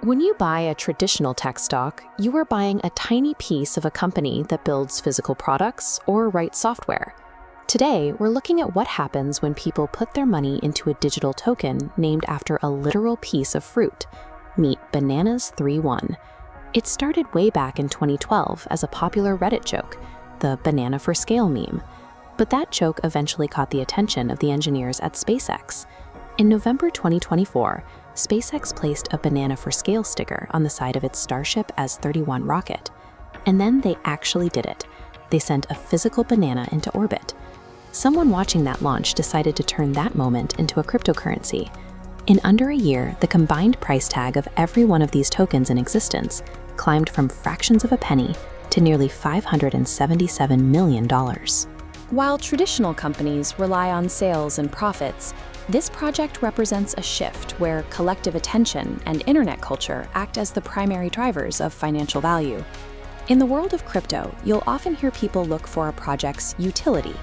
When you buy a traditional tech stock, you are buying a tiny piece of a company that builds physical products or writes software. Today, we're looking at what happens when people put their money into a digital token named after a literal piece of fruit. Meet BANANAS31. It started way back in 2012 as a popular Reddit joke, the banana for scale meme. But that joke eventually caught the attention of the engineers at SpaceX. In November 2024, SpaceX placed a banana for scale sticker on the side of its Starship S-31 rocket. And then they actually did it. They sent a physical banana into orbit. Someone watching that launch decided to turn that moment into a cryptocurrency. In under a year, the combined price tag of every one of these tokens in existence climbed from fractions of a penny to nearly $577 million. While traditional companies rely on sales and profits, this project represents a shift where collective attention and internet culture act as the primary drivers of financial value. In the world of crypto, you'll often hear people look for a project's utility.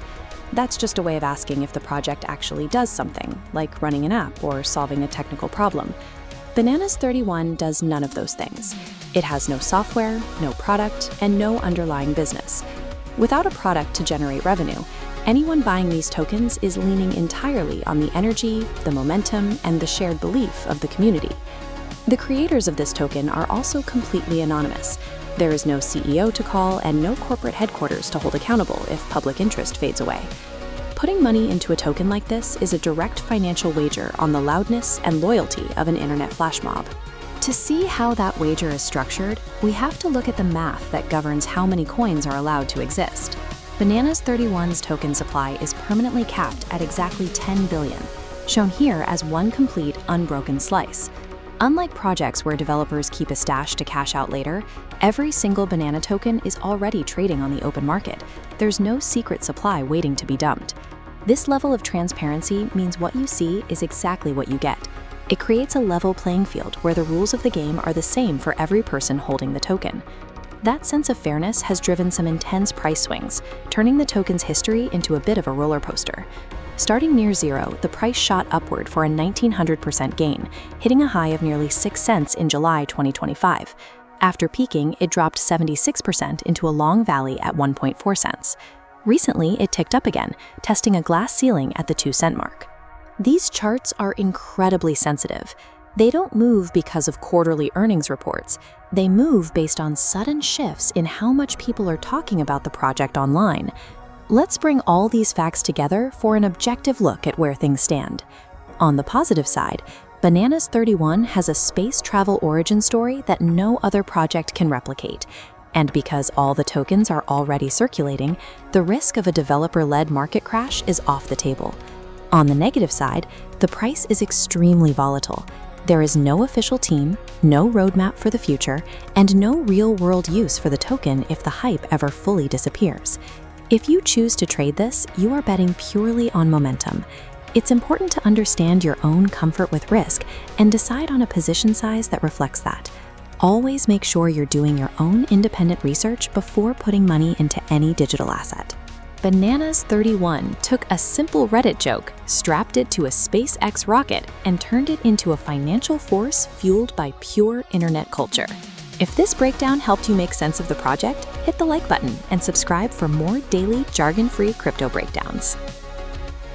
That's just a way of asking if the project actually does something, like running an app or solving a technical problem. BANANAS31 does none of those things. It has no software, no product, and no underlying business. Without a product to generate revenue, anyone buying these tokens is leaning entirely on the energy, the momentum, and the shared belief of the community. The creators of this token are also completely anonymous. There is no CEO to call and no corporate headquarters to hold accountable if public interest fades away. Putting money into a token like this is a direct financial wager on the loudness and loyalty of an internet flash mob. To see how that wager is structured, we have to look at the math that governs how many coins are allowed to exist. BANANAS31's token supply is permanently capped at exactly 10 billion, shown here as one complete, unbroken slice. Unlike projects where developers keep a stash to cash out later, every single banana token is already trading on the open market. There's no secret supply waiting to be dumped. This level of transparency means what you see is exactly what you get. It creates a level playing field where the rules of the game are the same for every person holding the token. That sense of fairness has driven some intense price swings, turning the token's history into a bit of a roller coaster. Starting near zero, the price shot upward for a 1,900% gain, hitting a high of nearly 6 cents in July 2025. After peaking, it dropped 76% into a long valley at 1.4 cents. Recently, it ticked up again, testing a glass ceiling at the 2-cent mark. These charts are incredibly sensitive. They don't move because of quarterly earnings reports. They move based on sudden shifts in how much people are talking about the project online. Let's bring all these facts together for an objective look at where things stand. On the positive side, BANANAS31 has a space travel origin story that no other project can replicate. And because all the tokens are already circulating, the risk of a developer-led market crash is off the table. On the negative side, the price is extremely volatile. There is no official team, no roadmap for the future, and no real-world use for the token if the hype ever fully disappears. If you choose to trade this, you are betting purely on momentum. It's important to understand your own comfort with risk and decide on a position size that reflects that. Always make sure you're doing your own independent research before putting money into any digital asset. BANANAS31 took a simple Reddit joke, strapped it to a SpaceX rocket, and turned it into a financial force fueled by pure internet culture. If this breakdown helped you make sense of the project, hit the like button and subscribe for more daily jargon-free crypto breakdowns.